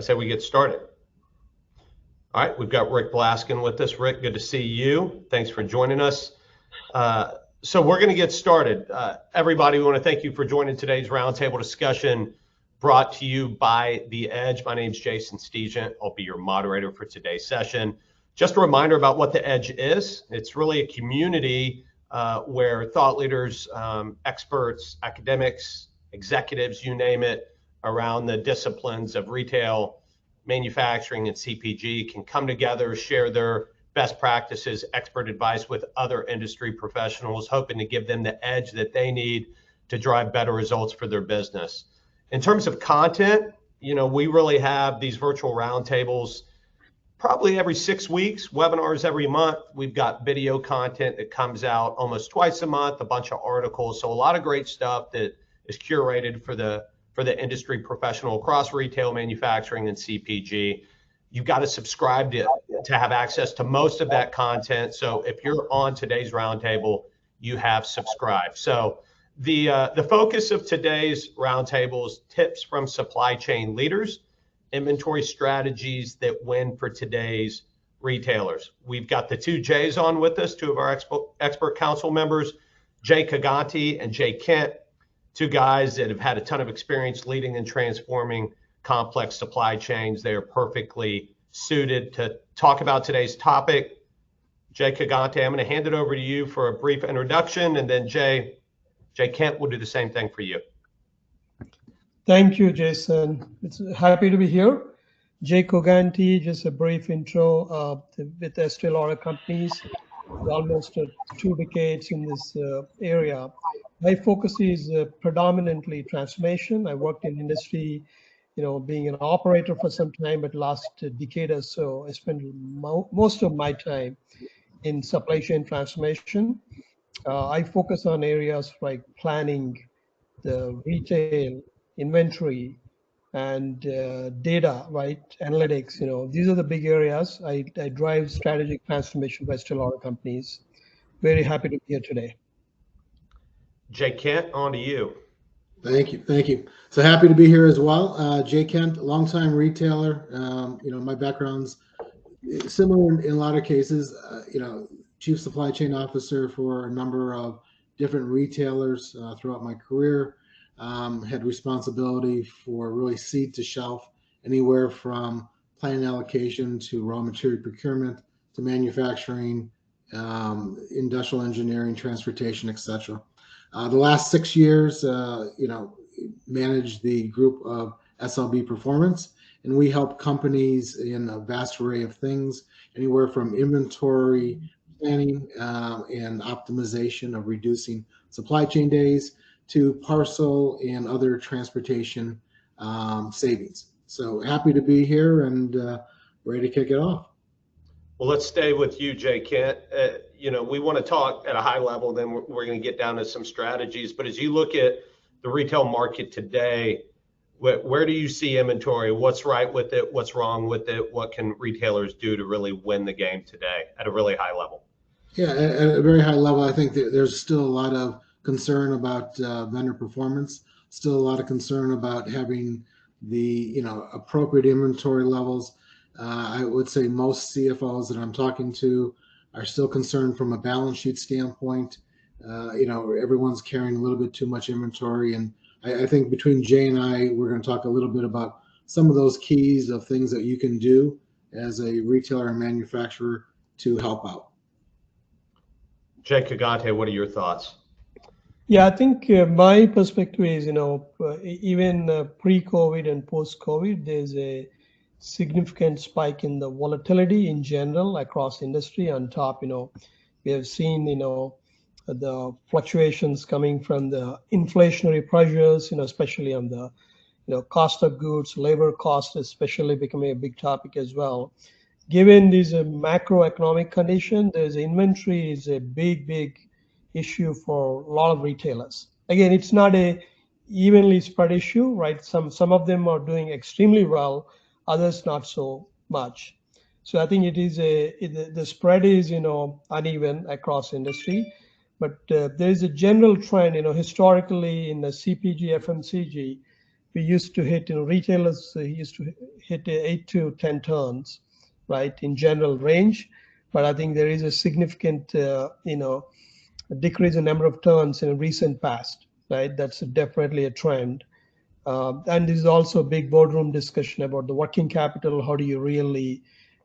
I say we get started. All right, we've got Rick Blaskin with us. Rick, good to see you. Thanks for joining us. So we're going to get started. Everybody, we want to thank you for joining today's roundtable discussion brought to you by The Edge. My name is Jason Stegent. I'll be your moderator for today's session. Just a reminder about what The Edge is. It's really a community where thought leaders, experts, academics, executives, you name it, around the disciplines of retail, manufacturing, and CPG can come together, share their best practices, expert advice with other industry professionals, hoping to give them the edge that they need to drive better results for their business. In terms of content, we really have these virtual roundtables probably every 6 weeks, webinars every month. We've got video content that comes out almost twice a month, a bunch of articles. So a lot of great stuff that is curated for the industry professional across retail, manufacturing, and CPG. You've got to subscribe to have access to most of that content. So if you're on today's roundtable, you have subscribed. So the focus of today's roundtable is tips from supply chain leaders, inventory strategies that win for today's retailers. We've got the two J's on with us, two of our expert council members, Jay Kaganti and Jay Kent, two guys that have had a ton of experience leading and transforming complex supply chains. They are perfectly suited to talk about today's topic. Jay Kaganti, I'm going to hand it over to you for a brief introduction, and then Jay Kent will do the same thing for you. Thank you, Jason. It's happy to be here. Jay Kaganti, just a brief intro with Estee Lauder Companies, almost 2 decades in this area. My focus is predominantly transformation. I worked in industry, being an operator for some time, but last decade or so, I spent most of my time in supply chain transformation. I focus on areas like planning, the retail, inventory, and data, right? Analytics, these are the big areas. I drive strategic transformation for Estee Lauder Companies. Very happy to be here today. Jay Kent, on to you. Thank you. So happy to be here as well. Jay Kent, longtime retailer. My background's similar in a lot of cases. Chief supply chain officer for a number of different retailers throughout my career. Had responsibility for really seed to shelf, anywhere from planning allocation to raw material procurement to manufacturing, industrial engineering, transportation, etc. The last 6 years, managed the group of SLB Performance, and we help companies in a vast array of things, anywhere from inventory planning and optimization of reducing supply chain days to parcel and other transportation savings. So happy to be here and ready to kick it off. Well, let's stay with you, Jay Kent. We want to talk at a high level, then we're going to get down to some strategies. But as you look at the retail market today, where do you see inventory? What's right with it? What's wrong with it? What can retailers do to really win the game today at a really high level? Yeah, at a very high level, I think that there's still a lot of concern about vendor performance, still a lot of concern about having the appropriate inventory levels. I would say most CFOs that I'm talking to are still concerned from a balance sheet standpoint. Everyone's carrying a little bit too much inventory, and I think between Jay and I, we're going to talk a little bit about some of those keys of things that you can do as a retailer and manufacturer to help out. Jay Kaganti, what are your thoughts? Yeah, I think my perspective is, even pre-COVID and post-COVID, there's a significant spike in the volatility in general across industry. On top, we have seen, the fluctuations coming from the inflationary pressures, especially on the, cost of goods, labor cost, especially becoming a big topic as well. Given these macroeconomic condition, there's inventory is a big issue for a lot of retailers. Again, it's not a evenly spread issue, right? Some of them are doing extremely well, others not so much. So I think it is the spread is uneven across industry, but there's a general trend. Historically in the CPG, FMCG, we used to hit, retailers used to hit 8 to 10 turns, right, in general range. But I think there is a significant, decrease in number of turns in recent past, right? That's definitely a trend. And there's also a big boardroom discussion about the working capital. How do you really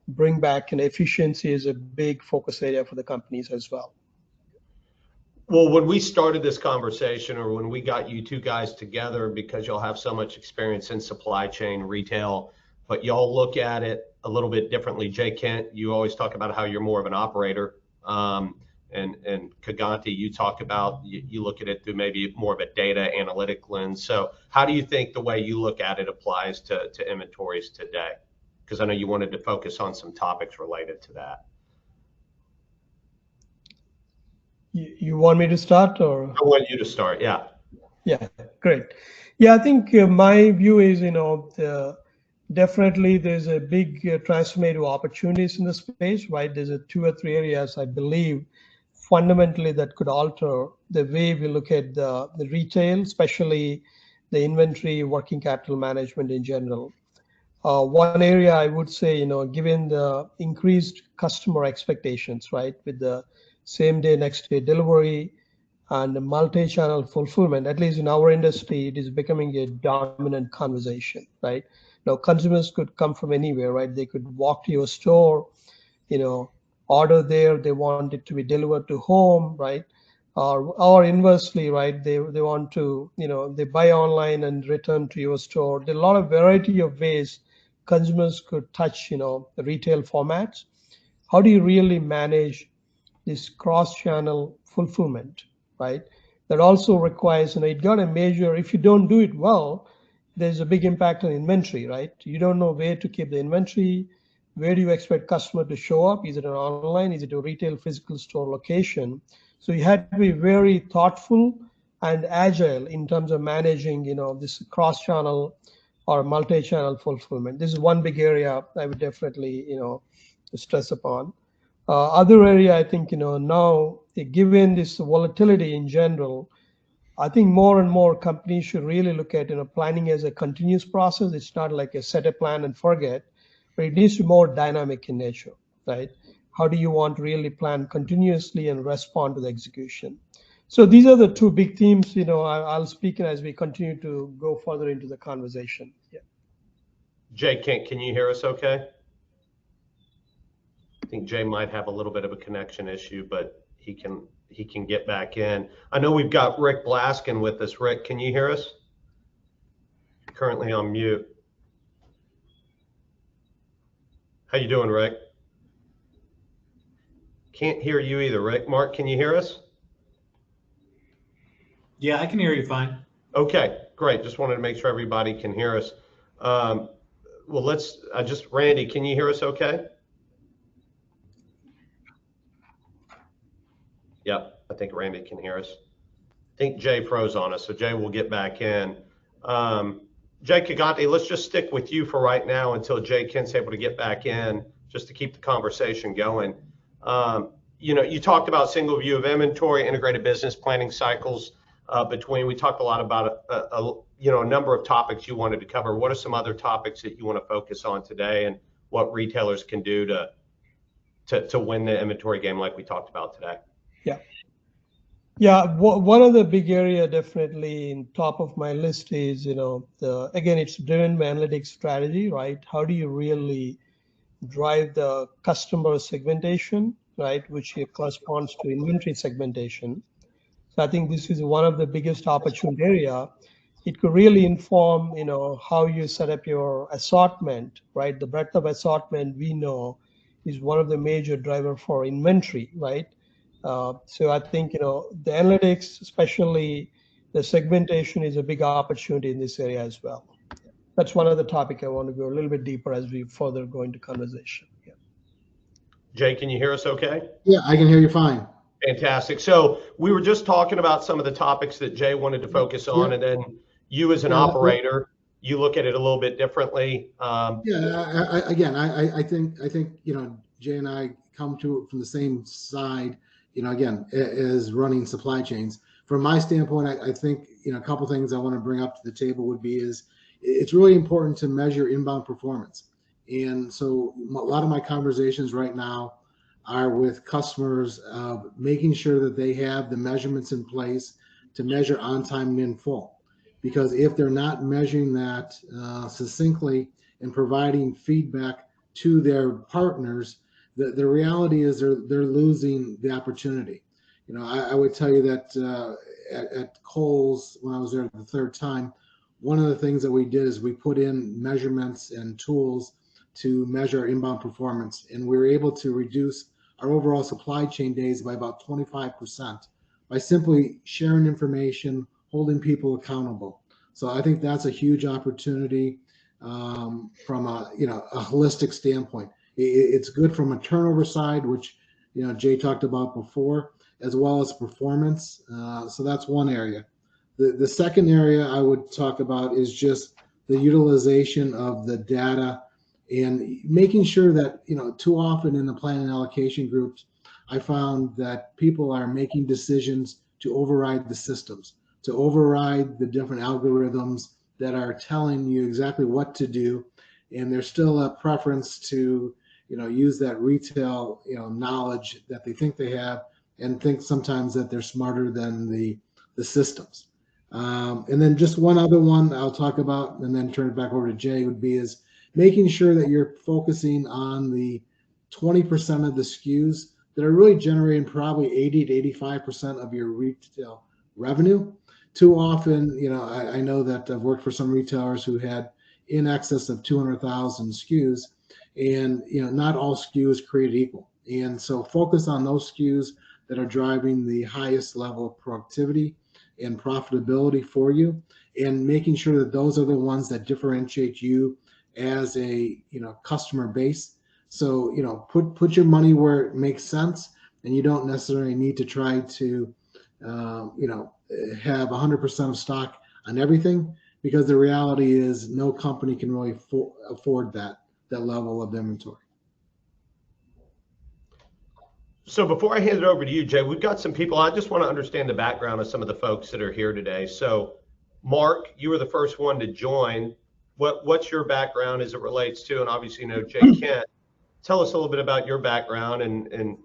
bring back, and efficiency is a big focus area for the companies as well. Well, when we started this conversation, or when we got you two guys together, because y'all have so much experience in supply chain, retail, but y'all look at it a little bit differently. Jay Kent, you always talk about how you're more of an operator. And Kaganti, you talk about, you look at it through maybe more of a data analytic lens. So how do you think the way you look at it applies to inventories today? Because I know you wanted to focus on some topics related to that. You want me to start, or? I want you to start, yeah. Yeah, great. Yeah, I think my view is, definitely there's a big transformative opportunities in the space, right? There's 2 or 3 areas I believe fundamentally that could alter the way we look at the retail, especially the inventory, working capital management in general. One area I would say, given the increased customer expectations, right, with the same day, next day delivery and the multi-channel fulfillment, at least in our industry, it is becoming a dominant conversation, right? Now, consumers could come from anywhere, right? They could walk to your store, order there, they want it to be delivered to home, right? Or inversely, right? They want to, they buy online and return to your store. There are a lot of variety of ways consumers could touch, the retail formats. How do you really manage this cross-channel fulfillment, right? That also requires, it got to measure. If you don't do it well, there's a big impact on inventory, right? You don't know where to keep the inventory. Where do you expect customer to show up? Is it an online? Is it a retail physical store location? So you had to be very thoughtful and agile in terms of managing, this cross-channel or multi-channel fulfillment. This is one big area I would definitely, stress upon. Other area, I think, now given this volatility in general, I think more and more companies should really look at, planning as a continuous process. It's not like a set a plan and forget, but it needs to be more dynamic in nature, right? How do you want to really plan continuously and respond to the execution? So these are the 2 big themes, I'll speak as we continue to go further into the conversation. Yeah. Jay Kent, can you hear us okay? I think Jay might have a little bit of a connection issue, but he can get back in. I know we've got Rick Blaskin with us. Rick, can you hear us? You're currently on mute. How you doing, Rick? Can't hear you either, Rick. Mark, can you hear us? Yeah, I can hear you fine. Okay, great. Just wanted to make sure everybody can hear us. Well, Randy, can you hear us okay? Yep, I think Randy can hear us. I think Jay froze on us, so Jay will get back in. Jay Kaganti, let's just stick with you for right now until Jay Kent's able to get back in, just to keep the conversation going. You talked about single view of inventory, integrated business planning cycles we talked a lot about a number of topics you wanted to cover. What are some other topics that you want to focus on today, and what retailers can do to win the inventory game like we talked about today? Yeah, one of the big area definitely in top of my list is, again, it's driven by analytics strategy, right? How do you really drive the customer segmentation, right, which corresponds to inventory segmentation? So I think this is one of the biggest opportunity area. It could really inform, how you set up your assortment, right? The breadth of assortment we know is one of the major driver for inventory, right? So I think, the analytics, especially the segmentation, is a big opportunity in this area as well. That's one of the topic I want to go a little bit deeper as we further go into conversation. Yeah. Jay, can you hear us okay? Yeah, I can hear you fine. Fantastic. So we were just talking about some of the topics that Jay wanted to focus on, and then you as an operator, you look at it a little bit differently. I think Jay and I come to it from the same side. Again, as running supply chains. From my standpoint, I think a couple things I want to bring up to the table would be is it's really important to measure inbound performance. And so a lot of my conversations right now are with customers, making sure that they have the measurements in place to measure on time and in full. Because if they're not measuring that succinctly and providing feedback to their partners, the reality is they're losing the opportunity. You know, I would tell you that at Kohl's, when I was there the third time, one of the things that we did is we put in measurements and tools to measure our inbound performance, and we were able to reduce our overall supply chain days by about 25% by simply sharing information, holding people accountable. So I think that's a huge opportunity from a holistic standpoint. It's good from a turnover side, which Jay talked about before, as well as performance. So that's one area. The second area I would talk about is just the utilization of the data and making sure that, too often in the plan and allocation groups, I found that people are making decisions to override the systems, to override the different algorithms that are telling you exactly what to do. And there's still a preference to, use that retail, knowledge that they think they have and think sometimes that they're smarter than the systems. And then just one other one I'll talk about and then turn it back over to Jay is making sure that you're focusing on the 20% of the SKUs that are really generating probably 80 to 85% of your retail revenue. Too often, I know that I've worked for some retailers who had in excess of 200,000 SKUs, and not all SKUs created equal. And so focus on those SKUs that are driving the highest level of productivity and profitability for you, and making sure that those are the ones that differentiate you as a customer base. So put your money where it makes sense, and you don't necessarily need to try to have 100% of stock on everything, because the reality is no company can really afford that level of inventory. So before I hand it over to you, Jay, we've got some people. I just want to understand the background of some of the folks that are here today. So Mark, you were the first one to join. What's your background as it relates to, and obviously Jay Kent, tell us a little bit about your background and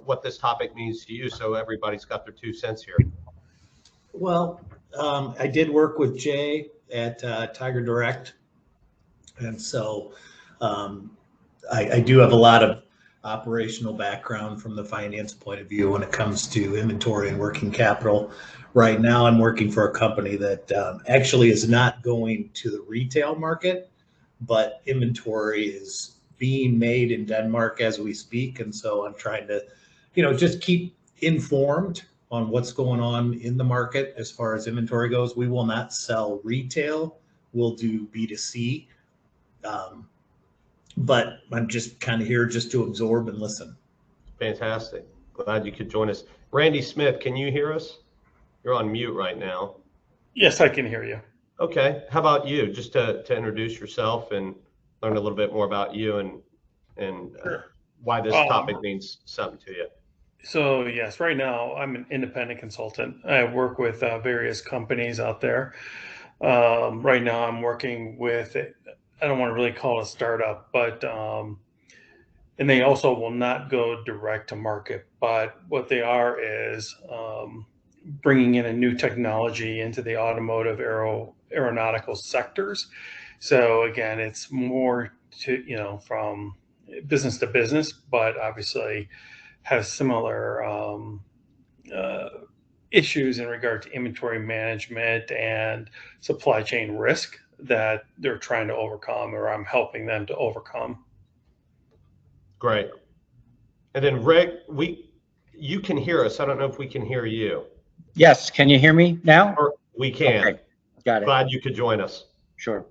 what this topic means to you, so everybody's got their 2 cents here. Well, I did work with Jay at Tiger Direct, and so I do have a lot of operational background from the finance point of view when it comes to inventory and working capital. Right now, I'm working for a company that actually is not going to the retail market, but inventory is being made in Denmark as we speak. And so I'm trying to, just keep informed on what's going on in the market as far as inventory goes. We will not sell retail. We'll do B2C. But I'm just kind of here just to absorb and listen. Fantastic. Glad you could join us. Randy Smith, can you hear us? You're on mute right now. Yes, I can hear you. Okay. How about you? Just to introduce yourself and learn a little bit more about you and why this topic means something to you. So yes, right now I'm an independent consultant. I work with various companies out there. Right now I'm working with, I don't want to really call it a startup, but and they also will not go direct to market, but what they are is bringing in a new technology into the automotive aeronautical sectors. So again, it's more to, from business to business, but obviously have similar issues in regard to inventory management and supply chain risk that they're trying to overcome, or I'm helping them to overcome. Great. And then Rick, you can hear us. I don't know if we can hear you. Yes. Can you hear me now? We can. Okay. Got it. Glad you could join us. Sure.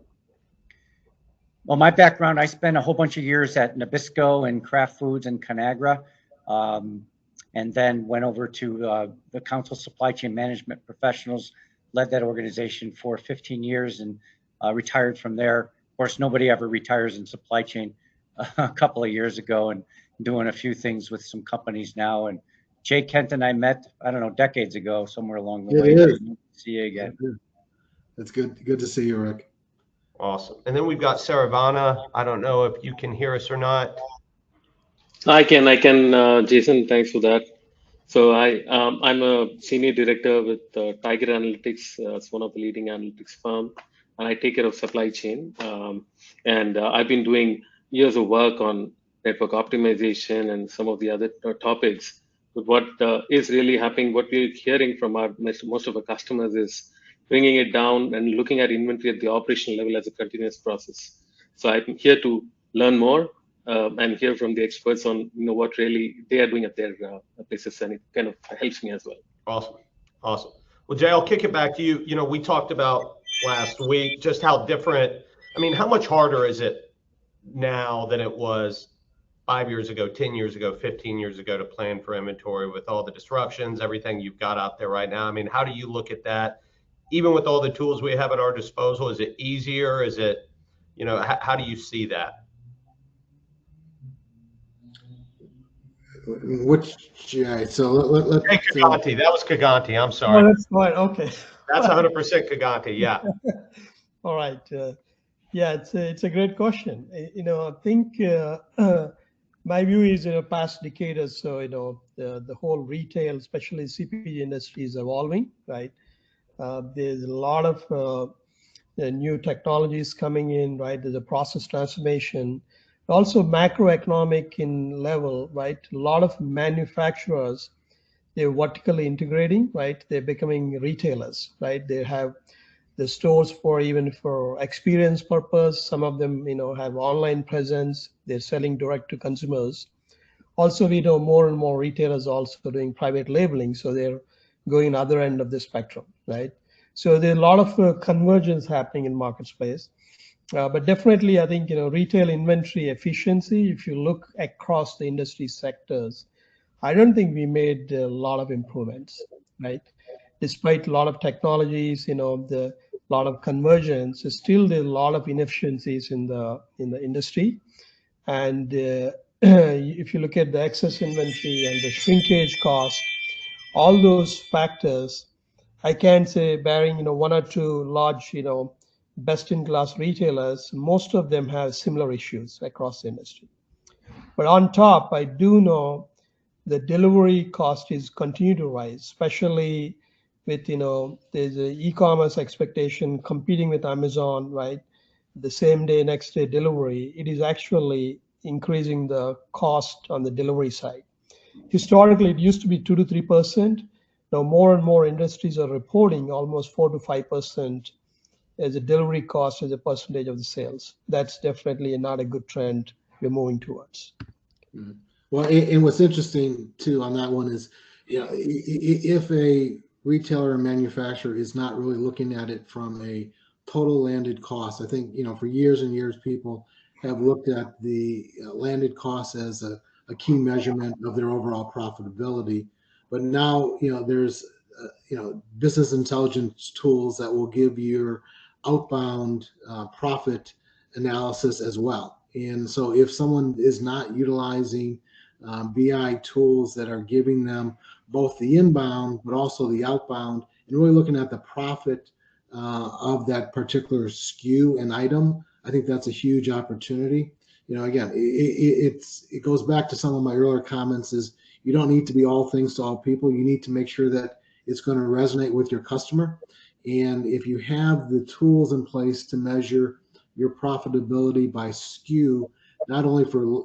Well, my background, I spent a whole bunch of years at Nabisco and Kraft Foods and Conagra, and then went over to the Council Supply Chain Management Professionals, led that organization for 15 years and retired from there. Of course, nobody ever retires in supply chain. A couple of years ago, and doing a few things with some companies now. And Jay Kent and I met, I don't know, decades ago, somewhere along the way. It is. See you again. That's good. Good to see you, Rick. Awesome. And then we've got Saravana. I don't know if you can hear us or not. Jason, thanks for that. So I'm a senior director with Tiger Analytics. It's one of the leading analytics firm, and I take care of supply chain. And I've been doing years of work on network optimization and some of the other topics. But what is really happening, what we're hearing from our most of our customers is bringing it down and looking at inventory at the operational level as a continuous process. So I'm here to learn more and hear from the experts on what really they are doing at their places, and it kind of helps me as well. Awesome. Awesome. Well, Jay, I'll kick it back to you. We talked about last week just how different, I mean, how much harder is it now than it was 5 years ago, 10 years ago, 15 years ago to plan for inventory with all the disruptions, everything you've got out there right now? I mean, how do you look at that? Even with all the tools we have at our disposal, is it easier? Is it, how do you see that? Which GI? So let's. Hey, Kaganti. That was Kaganti. I'm sorry. Oh, that's fine. Okay. That's 100% Kaganti. Yeah. All right. Yeah, it's a great question. I think my view is, past decade or so, the whole retail, especially CPG industry, is evolving, right? There's a lot of new technologies coming in, right? There's a process transformation, also macroeconomic in level, right? A lot of manufacturers, they're vertically integrating, right? They're becoming retailers, right? They have the stores for experience purpose. Some of them, have online presence. They're selling direct to consumers. Also, we know more and more retailers also doing private labeling, so they're going other end of the spectrum, right? So there's a lot of convergence happening in marketplace. But definitely, I think, retail inventory efficiency, if you look across the industry sectors, I don't think we made a lot of improvements, right? Despite a lot of technologies, the lot of convergence, still there's a lot of inefficiencies in the industry. And if you look at the excess inventory and the shrinkage cost, all those factors, I can say, barring one or two large best-in-class retailers, most of them have similar issues across the industry. But on top, I do know the delivery cost is continue to rise, especially with there's a e-commerce expectation competing with Amazon, right? The same day, next day delivery. It is actually increasing the cost on the delivery side. Historically, it used to be 2 to 3%. Now more and more industries are reporting almost 4 to 5% as a delivery cost as a percentage of the sales. That's definitely not a good trend we're moving towards. Mm-hmm. Well, and what's interesting too on that one is, if a retailer or manufacturer is not really looking at it from a total landed cost, I think, for years and years, people have looked at the landed cost as a key measurement of their overall profitability. But now, there's, business intelligence tools that will give your outbound profit analysis as well. And so if someone is not utilizing BI tools that are giving them both the inbound, but also the outbound, and really looking at the profit of that particular SKU and item, I think that's a huge opportunity. Again, it goes back to some of my earlier comments is you don't need to be all things to all people. You need to make sure that it's going to resonate with your customer. And if you have the tools in place to measure your profitability by SKU, not only for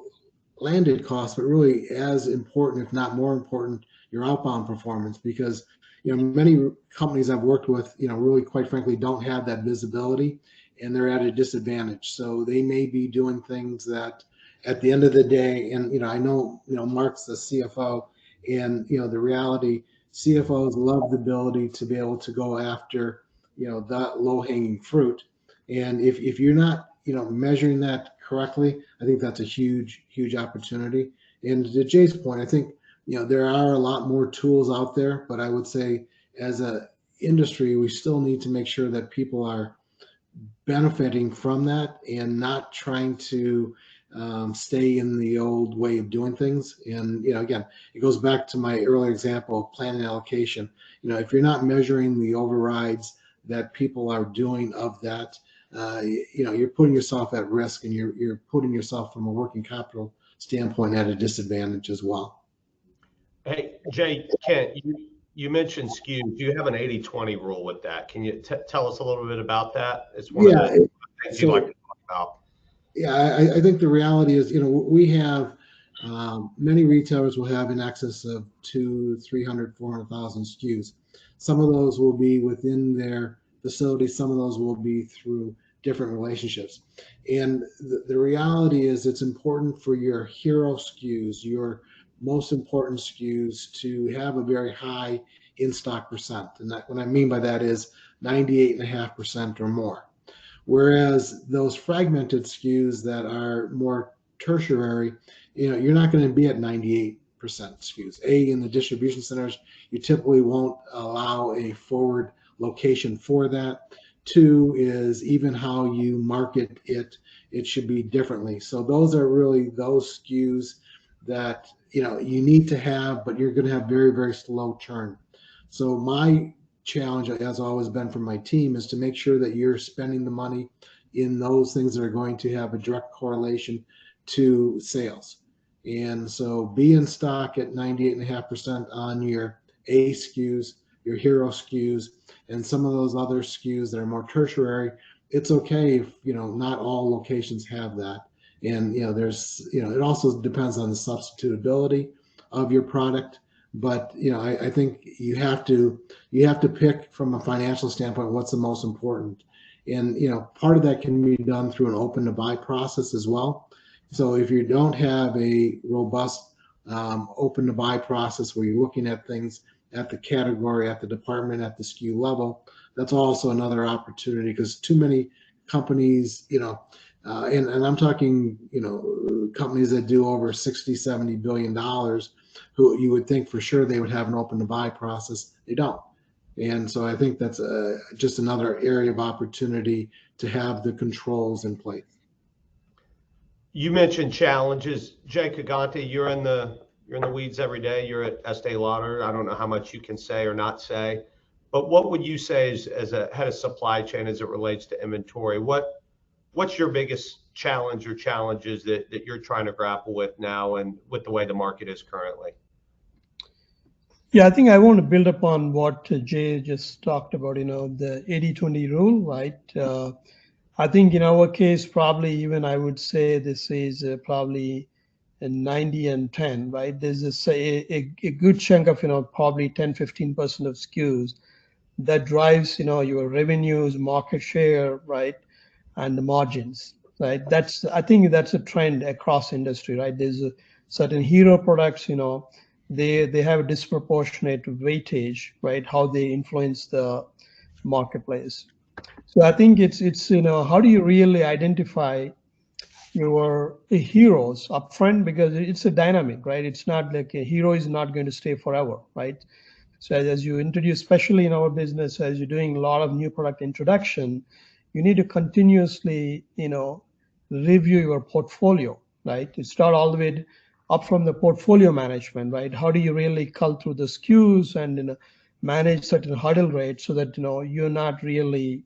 landed costs, but really as important, if not more important, your outbound performance, because many companies I've worked with, really quite frankly don't have that visibility, and they're at a disadvantage. So they may be doing things that at the end of the day, and I know Mark's the CFO, and the reality, CFOs love the ability to be able to go after that low-hanging fruit. And if you're not measuring that correctly, I think that's a huge opportunity. And to Jay's point, I think there are a lot more tools out there, but I would say as a industry, we still need to make sure that people are benefiting from that and not trying to stay in the old way of doing things. And again, it goes back to my earlier example of planning allocation. If you're not measuring the overrides that people are doing of that, you're putting yourself at risk, and you're putting yourself from a working capital standpoint at a disadvantage as well. Hey, Jay, Kent, you mentioned SKUs. You have an 80/20 rule with that. Can you tell us a little bit about that? It's one of the things you like to talk about. Yeah, I think the reality is, we have many retailers will have in excess of 200, 300, 400,000 SKUs. Some of those will be within their facility. Some of those will be through different relationships. And the reality is, it's important for your hero SKUs, your most important SKUs, to have a very high in-stock percent. And what I mean by that is 98.5% or more. Whereas those fragmented SKUs that are more tertiary, you're not going to be at 98% SKUs. In the distribution centers, you typically won't allow a forward location for that. Two is even how you market it should be differently. So those are really those SKUs that you need to have, but you're going to have very, very slow turn. So my challenge has always been for my team is to make sure that you're spending the money in those things that are going to have a direct correlation to sales. And so be in stock at 98.5% on your A SKUs, your hero SKUs, and some of those other SKUs that are more tertiary. It's okay if not all locations have that. And there's it also depends on the substitutability of your product. But I think you have to pick from a financial standpoint what's the most important, and part of that can be done through an open to buy process as well. So if you don't have a robust open to buy process where you're looking at things at the category, at the department, at the SKU level, that's also another opportunity, because too many companies, and I'm talking companies that do over $60-70 billion, who you would think for sure they would have an open to buy process. They don't. And so I think that's just another area of opportunity to have the controls in place. You mentioned challenges. Jay Kagante, you're in the weeds every day. You're at Estee Lauder. I don't know how much you can say or not say, but what would you say as a head of supply chain as it relates to inventory? What's your biggest challenge or challenges that you're trying to grapple with now and with the way the market is currently? Yeah, I think I want to build upon what Jay just talked about, the 80/20 rule, right? I think in our case, probably even I would say this is probably a 90 and 10, right? There's a good chunk of, probably 10-15% of SKUs that drives, your revenues, market share, right? And the margins, right? I think that's a trend across industry, right? There's a certain hero products, they have a disproportionate weightage, right? How they influence the marketplace. So I think it's how do you really identify your heroes upfront, because it's a dynamic, right? It's not like a hero is not going to stay forever, right? So as you introduce, especially in our business, as you're doing a lot of new product introduction, you need to continuously, review your portfolio, right? You start all the way up from the portfolio management, right? How do you really cull through the SKUs and manage certain hurdle rates so that you're not really,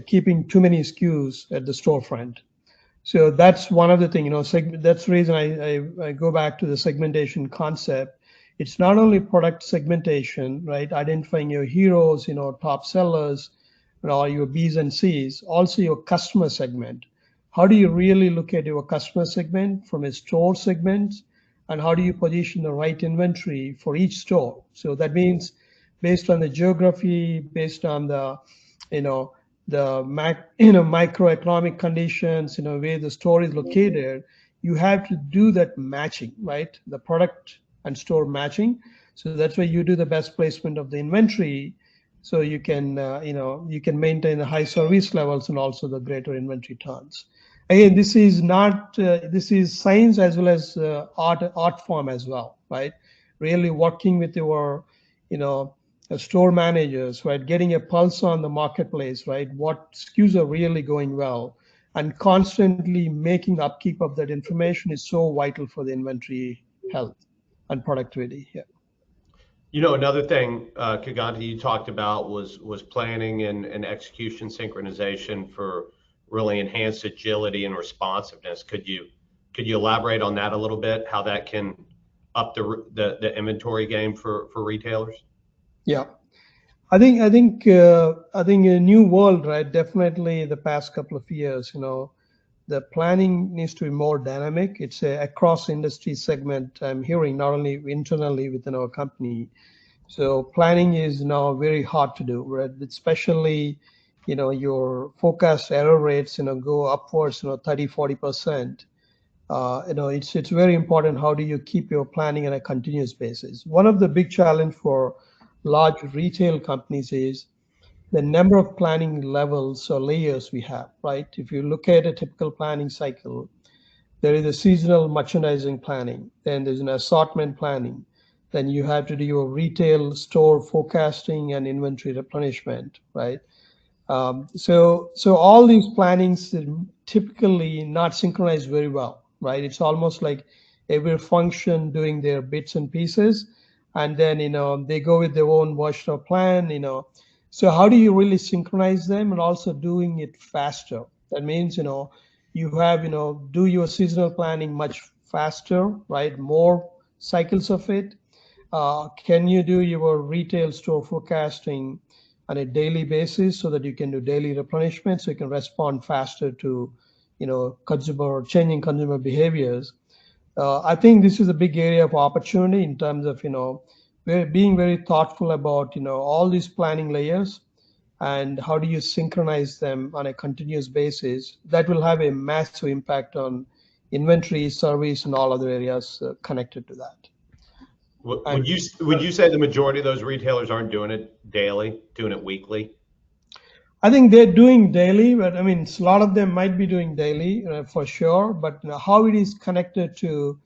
keeping too many SKUs at the storefront. So that's one of the things, that's the reason I go back to the segmentation concept. It's not only product segmentation, right? Identifying your heroes, top sellers, or your B's and C's, also your customer segment. How do you really look at your customer segment from a store segment, and how do you position the right inventory for each store? So that means based on the geography, based on the, microeconomic conditions, where the store is located, you have to do that matching, right? The product and store matching. So that's why you do the best placement of the inventory, so you can you can maintain the high service levels and also the greater inventory turns. Again, this is not this is science as well as art form as well, right? Really working with your store managers, right? Getting a pulse on the marketplace, right? What SKUs are really going well, and constantly making upkeep of that information is so vital for the inventory health and productivity. Yeah. You know, another thing, Kaganta, you talked about was planning and execution synchronization for really enhanced agility and responsiveness. Could you elaborate on that a little bit? How that can up the inventory game for retailers? Yeah. I think in a new world, right? Definitely the past couple of years, the planning needs to be more dynamic. It's a across industry segment. I'm hearing not only internally within our company. So planning is now very hard to do, right? Especially, your forecast error rates, go upwards, 30, 40%. It's very important. How do you keep your planning on a continuous basis? One of the big challenge for large retail companies is the number of planning levels or layers we have, right? If you look at a typical planning cycle, there is a seasonal merchandising planning, then there's an assortment planning, then you have to do your retail store forecasting and inventory replenishment, right? So all these plannings typically not synchronized very well, right? It's almost like every function doing their bits and pieces, and then they go with their own version of plan. So how do you really synchronize them and also doing it faster? That means you have do your seasonal planning much faster, right? More cycles of it. Can you do your retail store forecasting on a daily basis so that you can do daily replenishment so you can respond faster to changing consumer behaviors? I think this is a big area of opportunity in terms of being very thoughtful about all these planning layers and how do you synchronize them on a continuous basis. That will have a massive impact on inventory, service, and all other areas connected to that. Would you say the majority of those retailers aren't doing it daily, doing it weekly? I think they're doing daily, but I mean, a lot of them might be doing daily for sure. But how it is connected to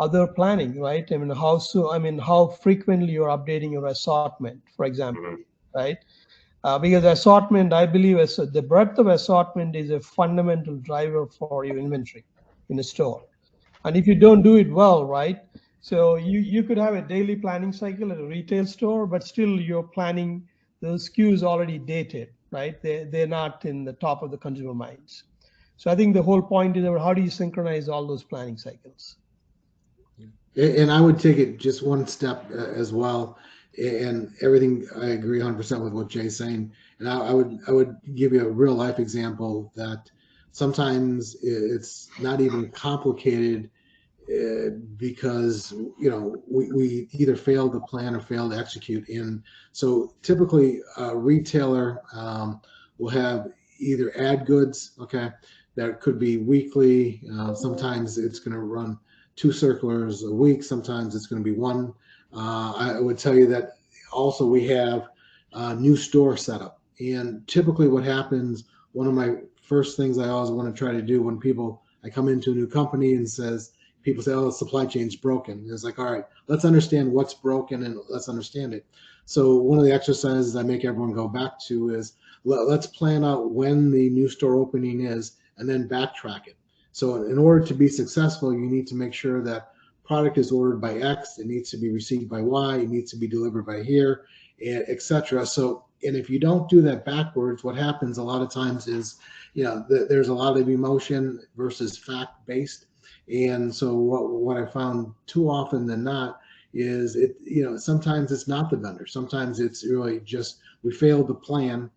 other planning, right? How frequently you're updating your assortment, for example, Mhm. right? Because assortment, I believe, the breadth of assortment is a fundamental driver for your inventory in a store. And if you don't do it well, right? So you could have a daily planning cycle at a retail store, but still you're planning those SKUs already dated, right? They're not in the top of the consumer minds. So I think the whole point is how do you synchronize all those planning cycles? And I would take it just one step as well. And everything, I agree 100% with what Jay's saying. And I would give you a real life example that sometimes it's not even complicated because we either failed to plan or failed to execute. And so typically a retailer will have either ad goods, okay, that could be weekly. Sometimes it's going to run 2 circulars a week. Sometimes it's going to be one. I would tell you that also we have a new store setup. And typically what happens, one of my first things I always want to try to do when I come into a new company and people say, oh, the supply chain's broken. And it's like, all right, let's understand what's broken and let's understand it. So one of the exercises I make everyone go back to is let's plan out when the new store opening is and then backtrack it. So in order to be successful, you need to make sure that product is ordered by X, it needs to be received by Y, it needs to be delivered by here, etc. So, and if you don't do that backwards, what happens a lot of times is, there's a lot of emotion versus fact-based. And so what I found too often than not is sometimes it's not the vendor. Sometimes it's really just we failed to plan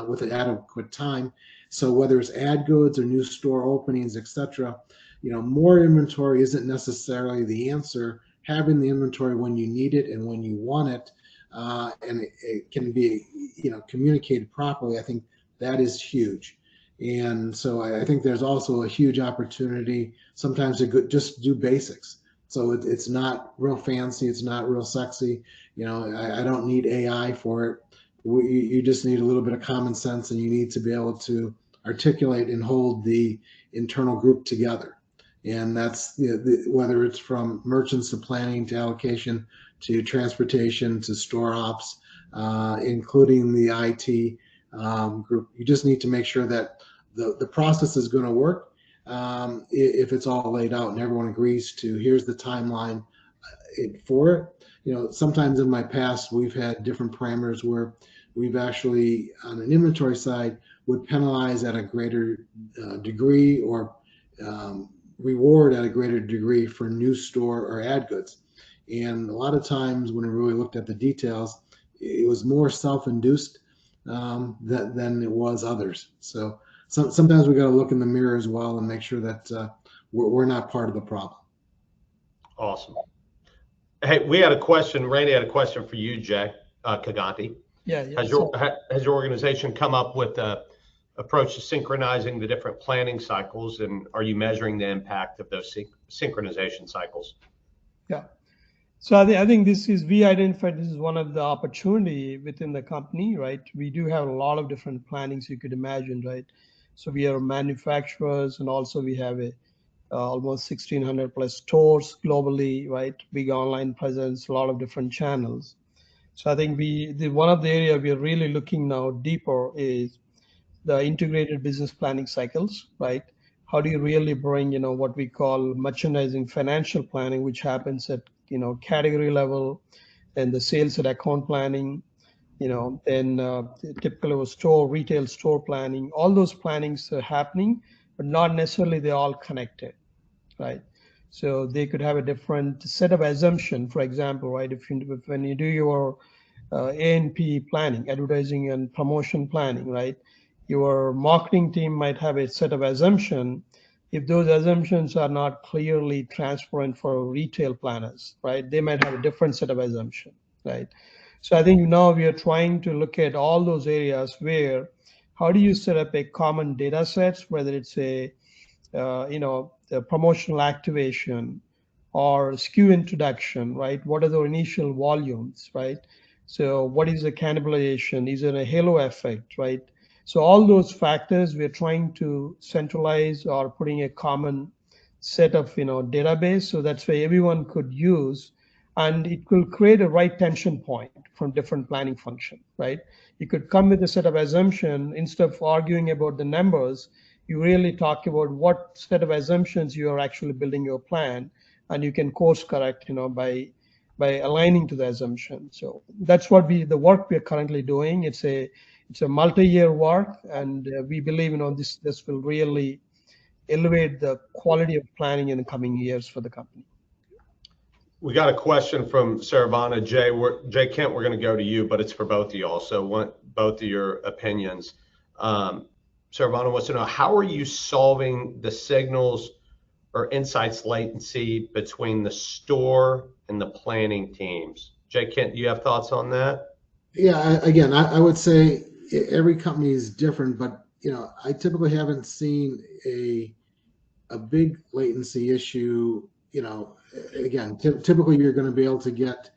with an adequate time. So whether it's ad goods or new store openings, etc., more inventory isn't necessarily the answer. Having the inventory when you need it and when you want it, and it can be, communicated properly. I think that is huge. And so I think there's also a huge opportunity sometimes to just do basics. So it's not real fancy. It's not real sexy. I don't need AI for it. You just need a little bit of common sense, and you need to be able to articulate and hold the internal group together. And that's whether it's from merchants to planning to allocation to transportation to store ops, including the IT group. You just need to make sure that the process is going to work if it's all laid out and everyone agrees to here's the timeline for it. sometimes in my past, we've had different parameters where we've actually, on an inventory side, would penalize at a greater degree or reward at a greater degree for new store or ad goods. And a lot of times when we really looked at the details, it was more self-induced than it was others. So sometimes we got to look in the mirror as well and make sure that we're not part of the problem. Awesome. Hey, we had a question. Randy had a question for you, Jay Kaganti. Yeah. Has your organization come up with a approach to synchronizing the different planning cycles, and are you measuring the impact of those synchronization cycles? Yeah. So I think we identified this is one of the opportunity within the company, right? We do have a lot of different plannings you could imagine, right? So we are manufacturers, and also we have almost 1,600 plus stores globally, right? Big online presence, a lot of different channels. So I think one of the area we are really looking now deeper is the integrated business planning cycles, right? How do you really bring, what we call merchandising financial planning, which happens at, category level, and the sales and account planning, then typically a retail store planning, all those plannings are happening, but not necessarily they're all connected, right? So they could have a different set of assumption, for example, right? When you do your A&P planning, advertising and promotion planning, right? Your marketing team might have a set of assumption. If those assumptions are not clearly transparent for retail planners, right? They might have a different set of assumption, right? So I think now we are trying to look at all those areas where, how do you set up a common data sets, whether it's the promotional activation or SKU introduction, right? What are the initial volumes, right? So what is the cannibalization? Is it a halo effect, right? So all those factors we're trying to centralize or putting a common set of database, so that's why everyone could use, and it will create a right tension point from different planning function, right? You could come with a set of assumption instead of arguing about the numbers. You really talk about what set of assumptions you are actually building your plan, and you can course correct, by aligning to the assumption. So that's what the work we are currently doing. It's a multi-year work, and we believe this will really elevate the quality of planning in the coming years for the company. We got a question from Saravana. Jay Kent, we're going to go to you, but it's for both of you also. Want both of your opinions. Saravana wants to know, how are you solving the signals or insights latency between the store and the planning teams? Jay Kent, do you have thoughts on that? Yeah, again, I would say every company is different, but I typically haven't seen a big latency issue. Again, typically you're going to be able to get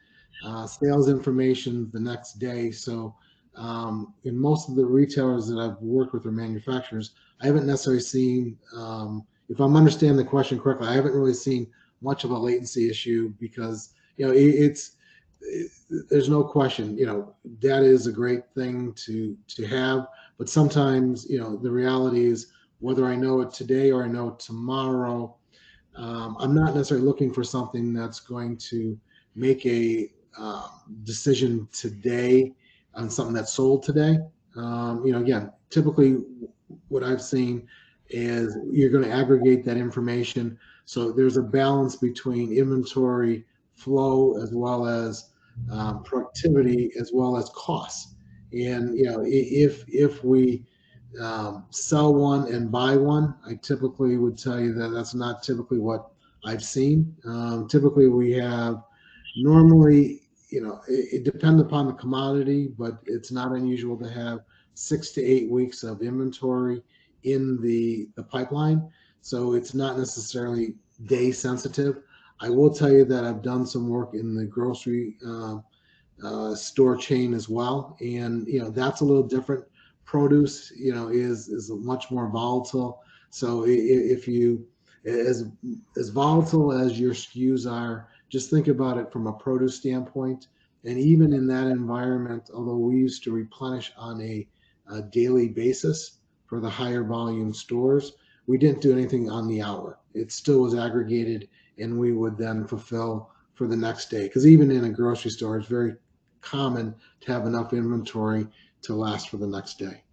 sales information the next day. So in most of the retailers that I've worked with or manufacturers, I haven't necessarily seen, if I'm understanding the question correctly, I haven't really seen much of a latency issue because there's no question, data is a great thing to have, but sometimes, the reality is whether I know it today or I know it tomorrow, I'm not necessarily looking for something that's going to make a decision today on something that's sold today. Again, typically what I've seen is you're going to aggregate that information. So there's a balance between inventory flow as well as productivity as well as costs. And if we sell one and buy one, I typically would tell you that that's not typically what I've seen. Typically we have normally, it depends upon the commodity, but it's not unusual to have 6 to 8 weeks of inventory in the pipeline. So it's not necessarily day sensitive. I will tell you that I've done some work in the grocery store chain as well. And, that's a little different. Produce, is much more volatile. So if you, as volatile as your SKUs are, just think about it from a produce standpoint. And even in that environment, although we used to replenish on a daily basis for the higher volume stores, we didn't do anything on the hour. It still was aggregated, and we would then fulfill for the next day. Because even in a grocery store, it's very common to have enough inventory to last for the next day.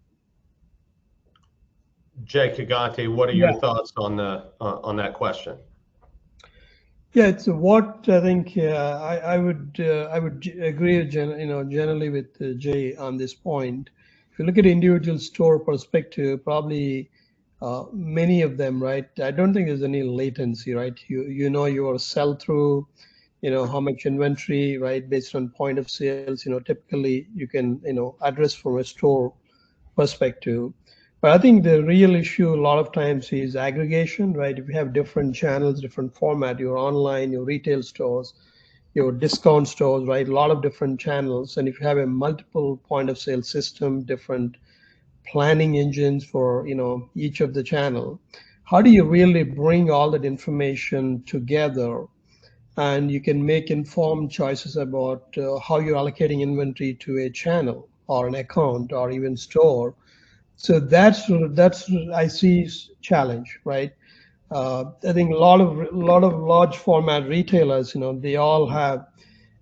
Jay Kagante, what are your thoughts on that question? Yeah, it's what I think. I would agree, generally with Jay on this point. If you look at individual store perspective, probably many of them, right? I don't think there's any latency, right? You know your sell through, how much inventory, right? Based on point of sales, typically you can address from a store perspective. But I think the real issue a lot of times is aggregation, right? If you have different channels, different format, your online, your retail stores, your discount stores, right? A lot of different channels. And if you have a multiple point of sale system, different planning engines for, each of the channel, how do you really bring all that information together and you can make informed choices about how you're allocating inventory to a channel or an account or even store? So that's I see challenge, right? I think a lot of large format retailers, they all have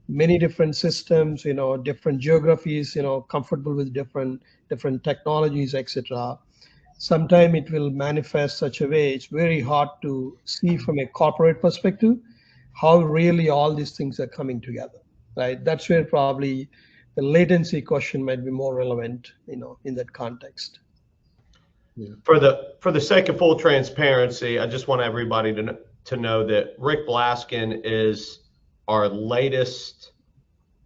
many different systems, different geographies, comfortable with different technologies, etc. Sometimes it will manifest such a way it's very hard to see from a corporate perspective how really all these things are coming together, right? That's where probably the latency question might be more relevant, in that context. Yeah. For the sake of full transparency, I just want everybody to know that Rick Blaskin is our latest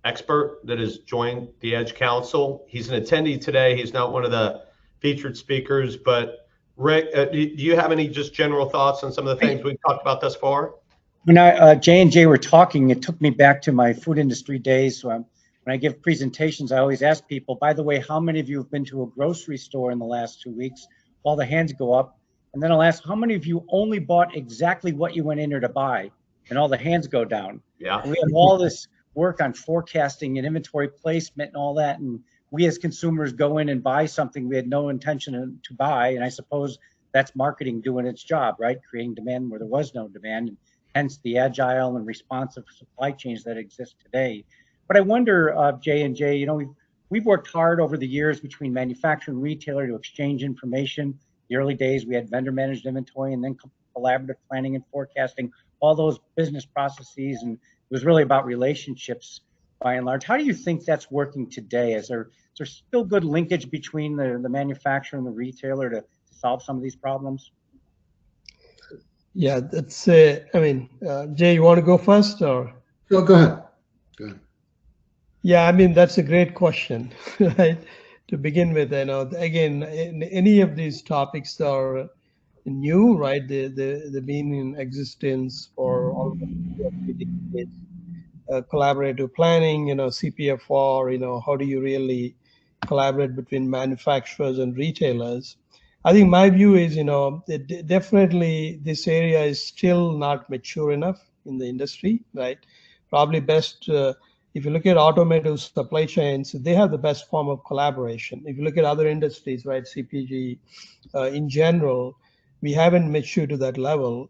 expert that has joined the Edge Council. He's an attendee today. He's not one of the featured speakers, but Rick, do you have any just general thoughts on some of the things we've talked about thus far? When Jay and Jay were talking, it took me back to my food industry days. So when I give presentations, I always ask people, by the way, how many of you have been to a grocery store in the last 2 weeks? All the hands go up. And then I'll ask, how many of you only bought exactly what you went in there to buy? And all the hands go down. Yeah. And we have all this work on forecasting and inventory placement and all that. And we as consumers go in and buy something we had no intention to buy. And I suppose that's marketing doing its job, right? Creating demand where there was no demand. And hence the agile and responsive supply chains that exist today. But I wonder, Jay and Jay, we've worked hard over the years between manufacturer and retailer to exchange information. The early days, we had vendor managed inventory and then collaborative planning and forecasting, all those business processes. And it was really about relationships by and large. How do you think that's working today? Is there still good linkage between the manufacturer and the retailer to solve some of these problems? Yeah, that's Jay, you want to go first or? No, go ahead. Go ahead. Yeah, that's a great question, right? To begin with, again, any of these topics are new, right? They've been in existence for almost 2 or 3 decades. Collaborative planning, CPFR, how do you really collaborate between manufacturers and retailers? I think my view is, definitely this area is still not mature enough in the industry, right? Probably best, if you look at automotive supply chains, they have the best form of collaboration. If you look at other industries, right, CPG in general, we haven't matured to that level.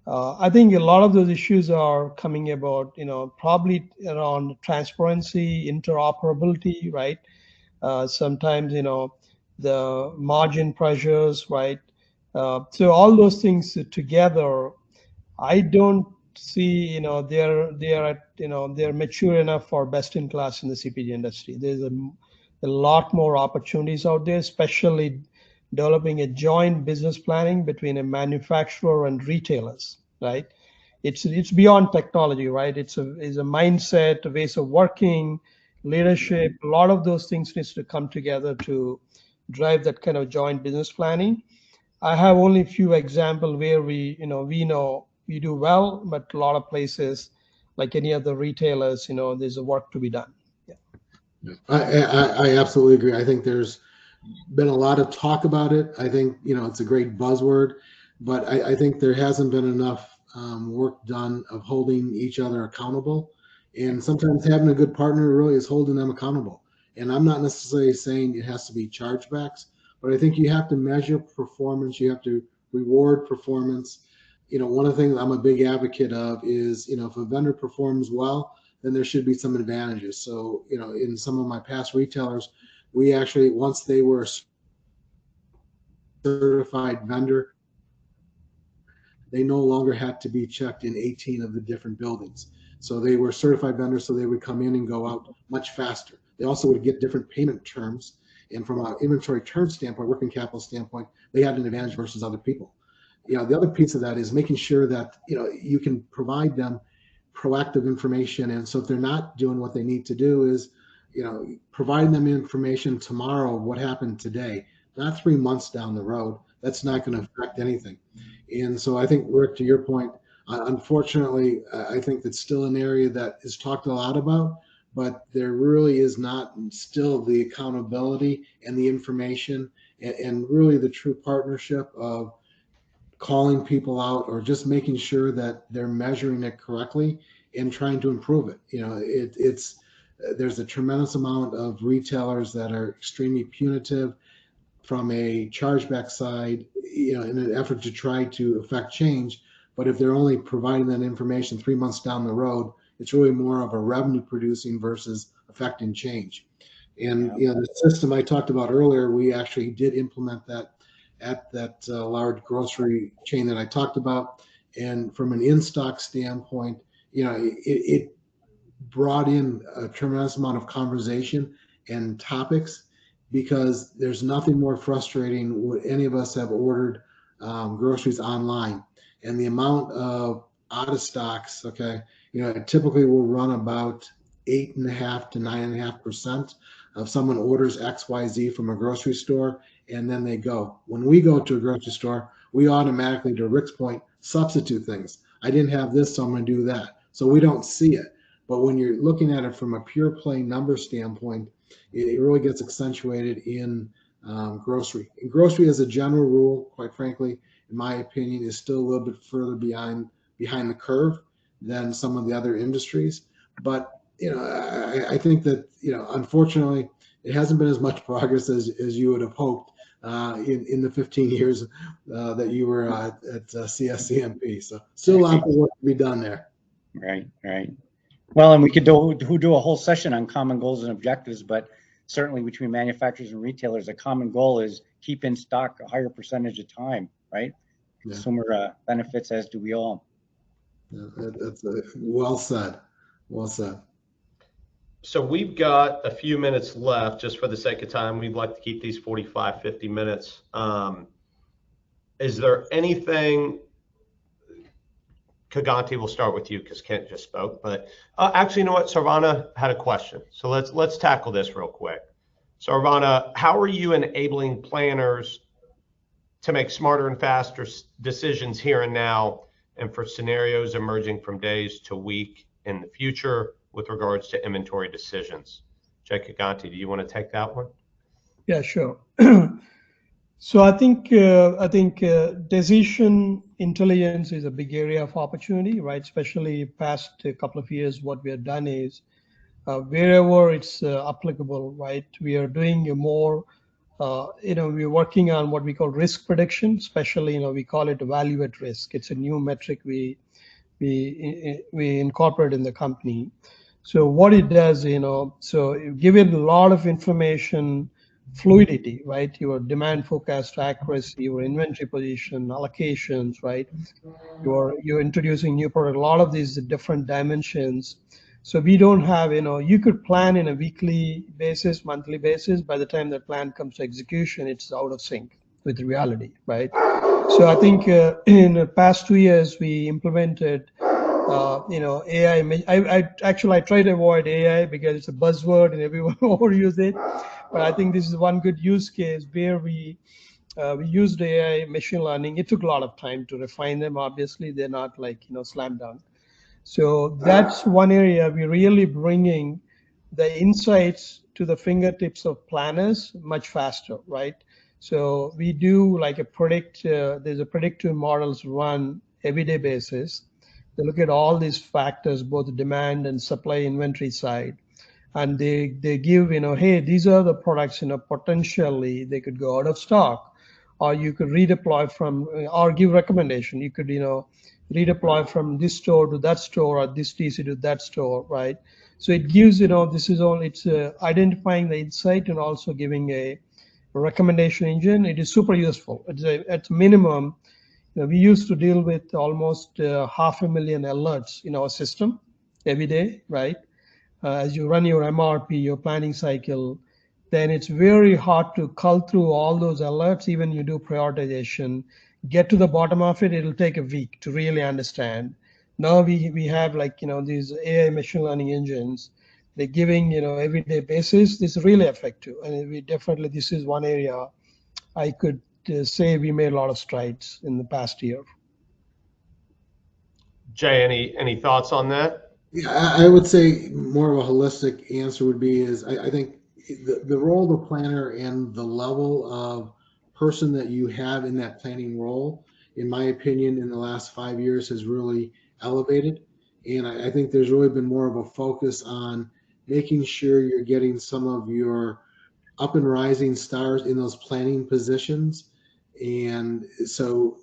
I think a lot of those issues are coming about, probably around transparency, interoperability, right? Sometimes, the margin pressures, right? So all those things together, I don't see, they're mature enough for best in class in the CPG industry. There's a lot more opportunities out there, especially developing a joint business planning between a manufacturer and retailers, right? It's beyond technology, right? It's a mindset, ways of working, leadership. A lot of those things needs to come together to drive that kind of joint business planning. I have only a few examples where we do well, but a lot of places, like any other retailers, there's a work to be done. Yeah. I absolutely agree. I think there's been a lot of talk about it. I think, it's a great buzzword, but I think there hasn't been enough work done of holding each other accountable. And sometimes having a good partner really is holding them accountable. And I'm not necessarily saying it has to be chargebacks, but I think you have to measure performance. You have to reward performance. one of the things I'm a big advocate of is, if a vendor performs well, then there should be some advantages. So, in some of my past retailers, we actually, once they were a certified vendor, they no longer had to be checked in 18 of the different buildings. So they were certified vendors, so they would come in and go out much faster. They also would get different payment terms. And from an inventory turn standpoint, working capital standpoint, they had an advantage versus other people. The other piece of that is making sure that, you can provide them proactive information. And so if they're not doing what they need to do is, providing them information tomorrow of what happened today, not 3 months down the road. That's not going to affect anything. And so I think, Rick, to your point, unfortunately, I think that's still an area that is talked a lot about, but there really is not still the accountability and the information and really the true partnership of calling people out or just making sure that they're measuring it correctly and trying to improve it. There's a tremendous amount of retailers that are extremely punitive from a chargeback side, in an effort to try to affect change. But if they're only providing that information 3 months down the road, it's really more of a revenue producing versus affecting change. And the system I talked about earlier, we actually did implement that at that large grocery chain that I talked about. And from an in-stock standpoint, it brought in a tremendous amount of conversation and topics, because there's nothing more frustrating when any of us have ordered groceries online, and the amount of out of stocks. Okay, it typically will run about 8.5 to 9.5% of someone orders XYZ from a grocery store, and then they go. When we go to a grocery store, we automatically, to Rick's point, substitute things. I didn't have this, so I'm going to do that. So we don't see it. But when you're looking at it from a pure play number standpoint, it really gets accentuated in grocery. And grocery, as a general rule, quite frankly, in my opinion, is still a little bit further behind the curve than some of the other industries. But I think that unfortunately, it hasn't been as much progress as you would have hoped in the 15 years that you were at CSCMP. So still a lot of work to be done there. Right. Well, and we could do a whole session on common goals and objectives, but certainly between manufacturers and retailers, a common goal is keep in stock a higher percentage of time, right? Yeah. Consumer benefits, as do we all. Yeah, that's well said. Well said. So we've got a few minutes left. Just for the sake of time, we'd like to keep these 45, 50 minutes. Is there anything, Kaganti, we'll start with you because Kent just spoke, but actually, you know what? Sarvana had a question. So let's tackle this real quick. Sarvana, how are you enabling planners to make smarter and faster decisions here and now, and for scenarios emerging from days to week in the future with regards to inventory decisions? Jay Kaganti, do you want to take that one? Yeah, sure. So I think decision intelligence is a big area of opportunity, right? Especially past a couple of years, what we have done is wherever it's applicable, right? We are doing a more, we're working on what we call risk prediction. Especially, we call it value at risk. It's a new metric we incorporate in the company. So what it does, so give it a lot of information. Fluidity, right? Your demand forecast accuracy, your inventory position, allocations, right? You're introducing new product, a lot of these different dimensions. So we don't have, you could plan in a weekly basis, monthly basis. By the time that plan comes to execution, it's out of sync with reality, right? So I think in the past 2 years, we implemented AI. I try to avoid AI because it's a buzzword and everyone overuse it. But I think this is one good use case where we used AI, machine learning. It took a lot of time to refine them. Obviously, they're not like slam dunk. So that's one area we're really bringing the insights to the fingertips of planners much faster, right? So we do like there's a predictive models run everyday basis. They look at all these factors, both demand and supply, inventory side, and they give, hey, these are the products, potentially they could go out of stock, or you could redeploy from, or give recommendation. You could, redeploy from this store to that store, or this DC to that store, right? So it gives, this is all, it's identifying the insight and also giving a recommendation engine. It is super useful. At minimum, we used to deal with almost 500,000 alerts in our system every day, right? As you run your MRP, your planning cycle, then it's very hard to cull through all those alerts. Even you do prioritization, get to the bottom of it, it'll take a week to really understand. Now we have these AI machine learning engines. They're giving everyday basis. This is really effective, and we definitely, this is one area I could say we made a lot of strides in the past year. Jay, any thoughts on that? Yeah, I would say more of a holistic answer would be I think the role of the planner and the level of person that you have in that planning role, in my opinion, in the last 5 years has really elevated. And I think there's really been more of a focus on making sure you're getting some of your up and rising stars in those planning positions. And so,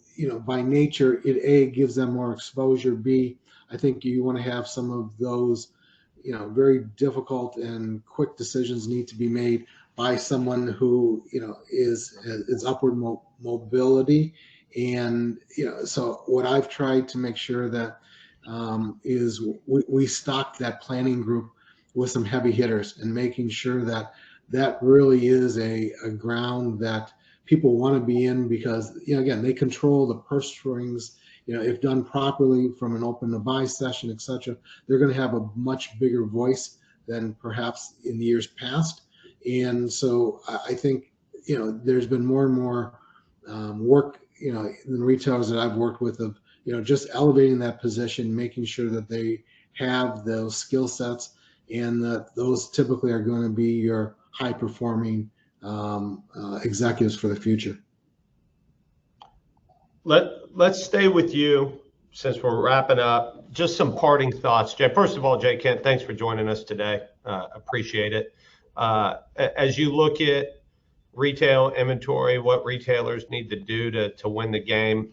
by nature, it A, gives them more exposure. B, I think you want to have some of those, very difficult and quick decisions need to be made by someone who, is upward mobility. And, so what I've tried to make sure that is we stock that planning group with some heavy hitters and making sure that really is a ground that people want to be in, because again, they control the purse strings. If done properly from an open to buy session, etc., they're going to have a much bigger voice than perhaps in the years past. And so I think there's been more and more work in the retailers that I've worked with of just elevating that position, making sure that they have those skill sets, and that those typically are going to be your high performing executives for the future. Let's stay with you since we're wrapping up. Just some parting thoughts, Jay. First of all, Jay Kent, thanks for joining us today. Appreciate it. As you look at retail inventory, what retailers need to do to win the game.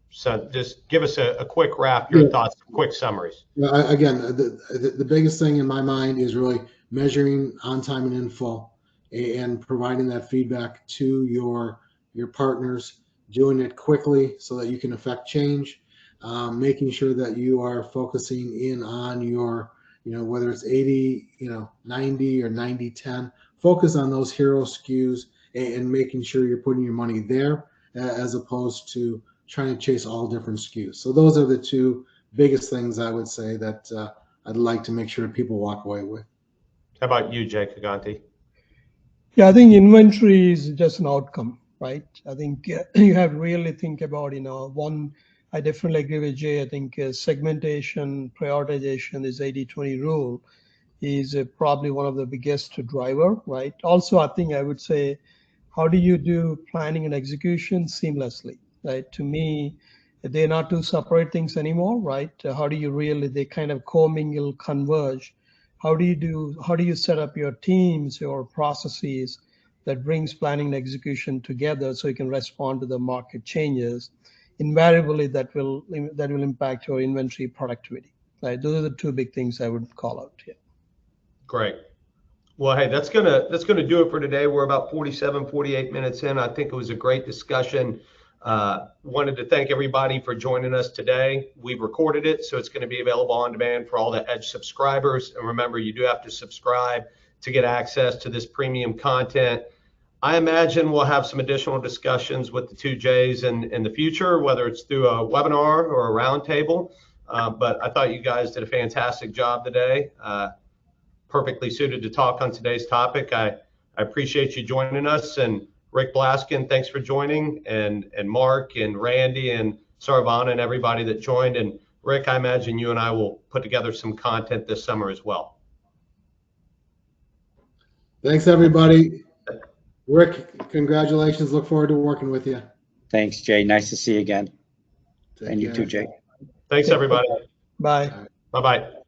So just give us a quick wrap, your thoughts, quick summaries. Again, the biggest thing in my mind is really measuring on time and in full, and providing that feedback to your partners, doing it quickly so that you can affect change, making sure that you are focusing in on your, whether it's 80, 90 or 90-10, focus on those hero SKUs and making sure you're putting your money there as opposed to trying to chase all different SKUs. So those are the two biggest things I would say that I'd like to make sure people walk away with. How about you, Jay Kaganti? Yeah, I think inventory is just an outcome, right? I think you have to really think about, one, I definitely agree with Jay. I think segmentation, prioritization, this 80-20 rule is probably one of the biggest driver, right? Also, I think I would say, how do you do planning and execution seamlessly, right? To me, they're not two separate things anymore, right? How do you really, they kind of commingle, converge? How do you set up your teams, your processes that brings planning and execution together so you can respond to the market changes? Invariably, that will impact your inventory productivity, right? Those are the two big things I would call out here. Great. Well, hey, that's gonna do it for today. We're about 48 minutes in. I think it was a great discussion. Wanted to thank everybody for joining us today. We recorded it, so it's going to be available on demand for all the Edge subscribers. And remember, you do have to subscribe to get access to this premium content. I imagine we'll have some additional discussions with the two J's in the future, whether it's through a webinar or a roundtable. But I thought you guys did a fantastic job today. Perfectly suited to talk on today's topic. I appreciate you joining us, and Rick Blaskin, thanks for joining, and Mark and Randy and Sarvana and everybody that joined. And Rick, I imagine you and I will put together some content this summer as well. Thanks, everybody. Rick, congratulations. Look forward to working with you. Thanks, Jay. Nice to see you again. Take and care. You too, Jay. Thanks, everybody. Bye. Bye-bye.